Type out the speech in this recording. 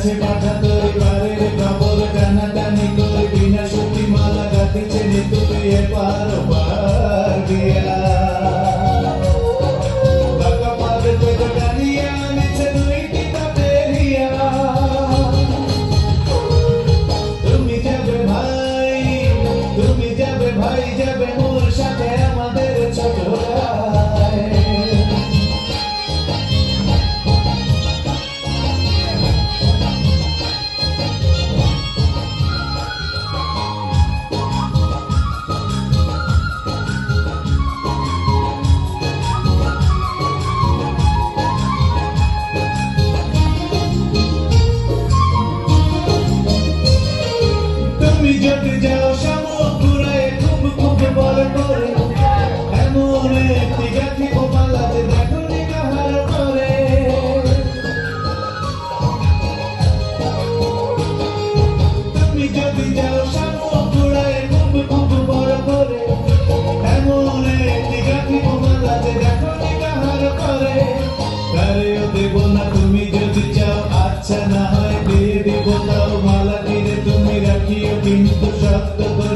কাছে পাঠা তোর পারের খবর টানাটানি করে বিনা সুতি মালা গাঁথিছে নিতুকে এপার ওপার দিয়া বাঁকা পাবে তোকে টানিয়া আনিছে দুইটি কাপের হিয়া তুমি যাবে ভাই যাবে মোর সাথে আমাদের ছোট ভাই তুমি যদি যাও শামুক ঘুরায় খুব খুব বড় করে এমন একটি গাঠি গোপালাতে দেখো নি কাহার করে তুমি যদি যাও শামুক ঘুরায় খুব খুব বড় করে এমন একটি গাঠি গোপালাতে দেখো নি কাহার করে তারেও দেব না তুমি যদি চাও আচ্ছা না হয় দিয়ে দিব তাও মালা কিনে তুমি রাখিও কিন্তু শক্ত করে